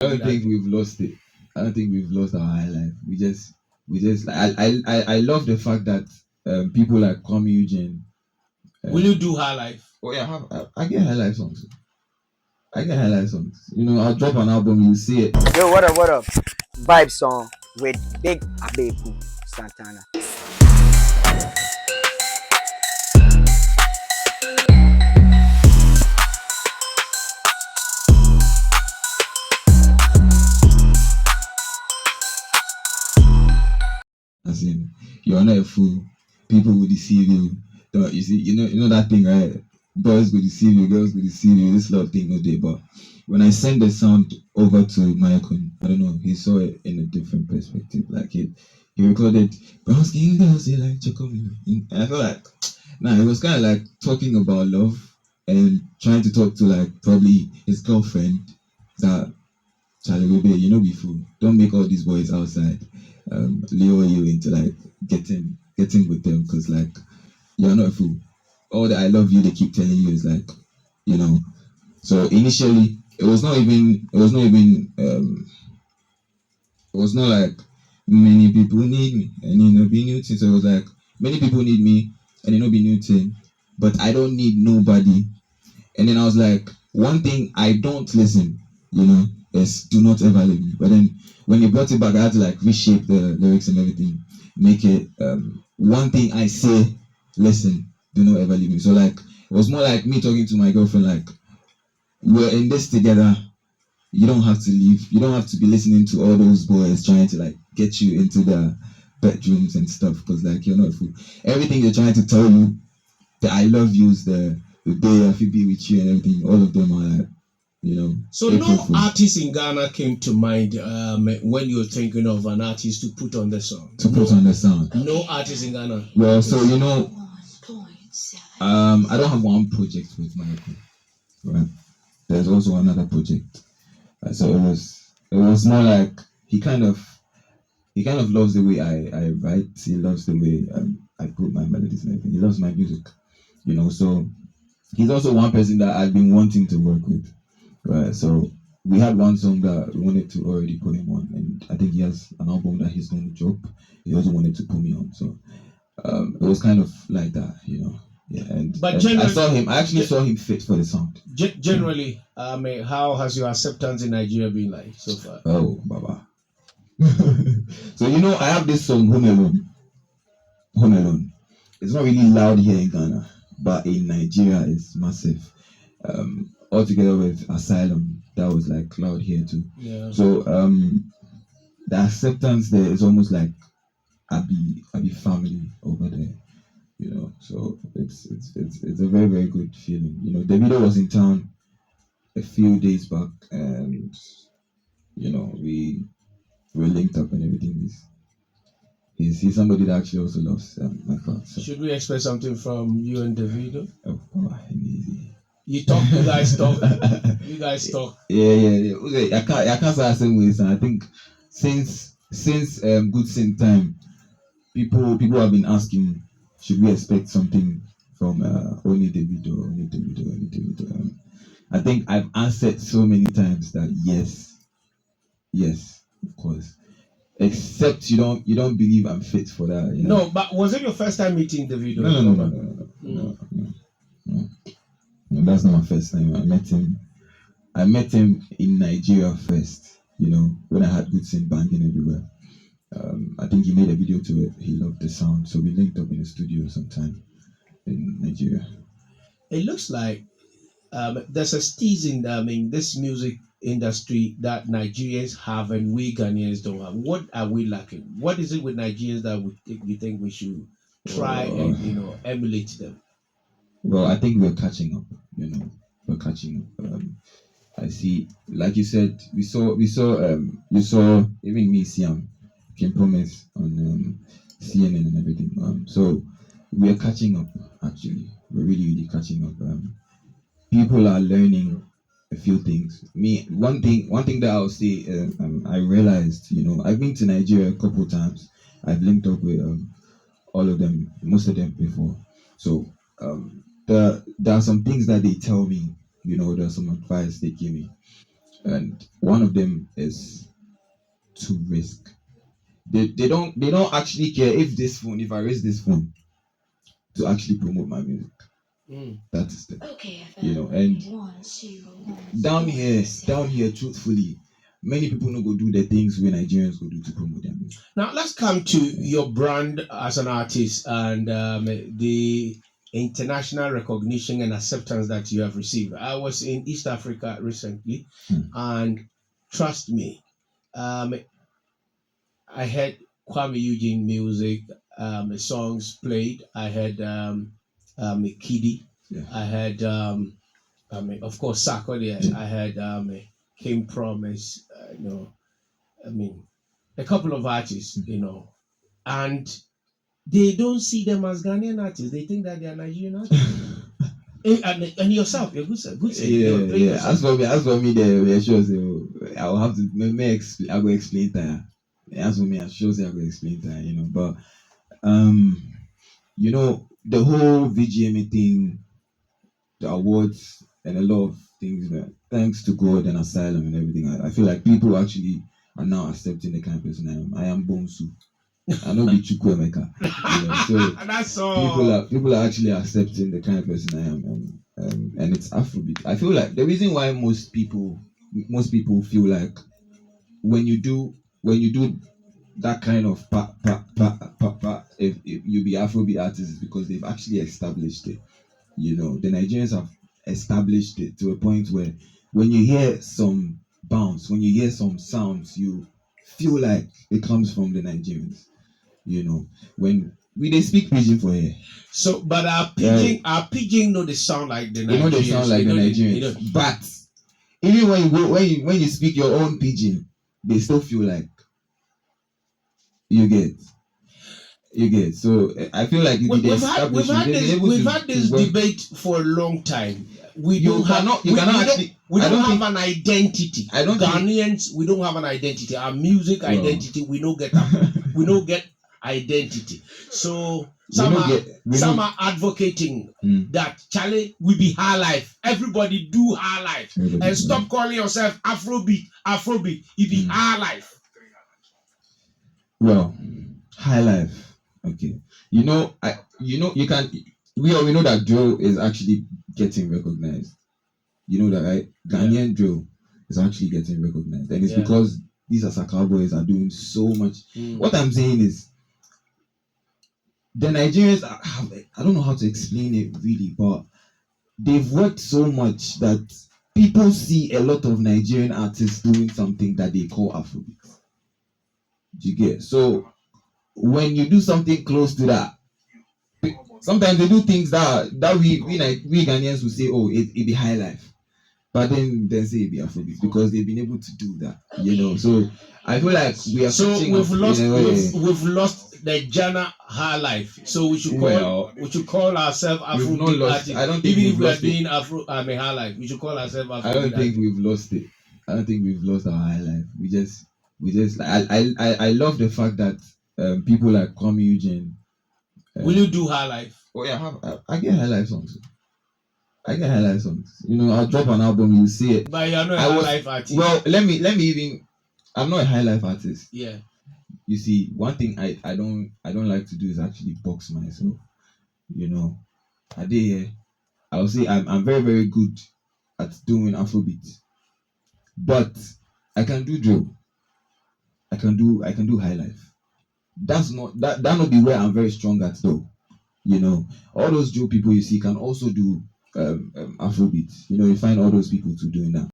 I don't think we've lost it. I don't think we've lost our high life. We just like I love the fact that people like Kwame Eugene. Will you do high life? Oh yeah, I get high life songs. I get high life songs. You know, I'll drop an album, you see it. Yo, what up, what up? Vibe song with Big Abeku Santana. As in, you're not a fool. People will deceive you. Don't you see? You know that thing, right? Boys will deceive you, girls will deceive you. This love thing, no day. But when I send the sound over to Mayorkun, I don't know, he saw it in a different perspective. Like he recorded brown skin girls, they like chocolate. And I felt like, nah, it was kind of like talking about love and trying to talk to like probably his girlfriend that Charlie Baby, you know, be fool. Don't make all these boys outside lure you into like getting with them because like you're not a fool. All that I love you they keep telling you is like, you know. So initially it was not like many people need me and you know be new thing. So it was like many people need me and you know be new thing, but I don't need nobody. And then I was like, one thing I don't listen, you know, is do not ever leave me. But then when he brought it back, I had to like reshape the lyrics and everything, make it one thing I say, listen, do not ever leave me. So like it was more like me talking to my girlfriend, like we're in this together. You don't have to leave. You don't have to be listening to all those boys trying to like get you into the bedrooms and stuff because like you're not a fool. Everything they're trying to tell you, the I love yous, the day I feel be with you and everything, all of them are like, you know. So no artist in Ghana came to mind when you were thinking of an artist to put on the song. On the sound. No artist in Ghana. Well, so you know, I don't have one project with my group, right? There's also another project. So it was more like he kind of loves the way I write. He loves the way I put my melodies and everything. He loves my music, you know. So he's also one person that I've been wanting to work with, right? So we had one song that we wanted to already put him on, and I think he has an album that he's going to drop. He also wanted to put me on, so it was kind of like that, you know. Yeah, but I actually saw him fit for the sound. Generally, how has your acceptance in Nigeria been like so far? Oh, Baba. So you know, I have this song Home Alone. Home Alone. It's not really loud here in Ghana, but in Nigeria it's massive. All together with Asylum, that was like loud here too. Yeah. So the acceptance there is almost like Abi family over there. You know, so it's a very very good feeling. You know, Davido was in town a few days back, and you know we were linked up and everything. He's somebody that actually also loves my father. So. Should we expect something from you and Davido? Oh, easy. You guys talk. You guys talk. Yeah. I can't say the same ways, and I think since Good Sin time, people have been asking, should we expect something from only Davido? I think I've answered so many times that yes, of course. Except you don't believe I'm fit for that. You know? No, but was it your first time meeting Davido? No. That's not my first time. I met him in Nigeria first. You know, when I had Good Sin banging everywhere. I think he made a video to it. He loved the sound, so we linked up in the studio sometime in Nigeria. It looks like there's a teasing. This music industry that Nigerians have and we Ghanaians don't have. What are we lacking? What is it with Nigerians that we think we should try and emulate them? Well, I think we're catching up. You know, we're catching up. I see, like you said, you saw even me, Siam, can promise on CNN and everything. So we're catching up. Actually, we're really catching up. People are learning a few things. One thing that I'll say, I realized, you know, I've been to Nigeria a couple times. I've linked up with all of them, most of them before. So there are some things that they tell me, you know, there's some advice they give me. and one of them is to risk. They don't actually care if I raise this phone to actually promote my music. That is the and down here, truthfully, many people no go do the things we Nigerians go do to promote their music. Now let's come to your brand as an artist and the international recognition and acceptance that you have received. I was in East Africa recently, and trust me, I had Kwame Eugene music, songs played. I had Kiddy. Yeah. I had of course Sarkodie. I had King Promise. A couple of artists, and they don't see them as Ghanaian artists. They think that they are Nigerian artists. and yourself, you're good, sir. Good, sir. Yeah. As for me, the sure say I will have to I will explain that. As for me, I sure say I will explain that. But the whole VGMA thing, the awards, and a lot of things. Thanks to God and Asylum and everything, I feel like people actually are now accepting the kind of person I am. I am Bonsu. I know be Chukwemeka. So that's all. People are actually accepting the kind of person I am, and it's Afrobeat. I feel like the reason why most people feel like when you do that kind of if you be Afrobeat artist is because they've actually established it. The Nigerians have established it to a point where when you hear some bounce, when you hear some sounds, you feel like it comes from the Nigerians. When they speak pidgin for here. So, but our pidgin know they sound like the Nigerians. They sound like the Nigerians. But even when you speak your own pidgin, they still feel like you get. So I feel like we've had this debate for a long time. We don't have an identity. Ghanaians, we don't have an identity. Our music identity, we don't get we don't get identity. So some are advocating that Charlie will be high life. Everybody do high life and stop calling yourself Afrobeat. It be high life. Well, high life. Okay. You can we know that drill is actually getting recognized. You know that, right? Ghanaian drill is actually getting recognized. And it's because these Asaka boys are doing so much. What I'm saying is the Nigerians I don't know how to explain it really, but they've worked so much that people see a lot of Nigerian artists doing something that they call Afrobeat. Do you get? So when you do something close to that, sometimes they do things that we Ghanaians will say, oh, it be high life, but then they say it be Afrobeat because they've been able to do that. So I feel like we are. So we've lost the genre high life. So we should call ourselves Afrobeat artists. I don't think even if we are doing high life, we should call ourselves Afrobeat. I don't think we've lost it. I don't think we've lost our high life. We just I love the fact that people like Kwame Eugene. Will you do high life? Oh yeah, I get high life songs. I'll drop an album, you see it. But you're not a high life artist. Well, let me even. I'm not a high life artist. Yeah. You see, one thing I don't like to do is actually box myself. I did here. I'll say I'm very, very good at doing Afrobeat, but I can do drill. I can do high life. That's not that not be where I'm very strong at though. All those drill people you see can also do Afrobeat. You find all those people to doing that.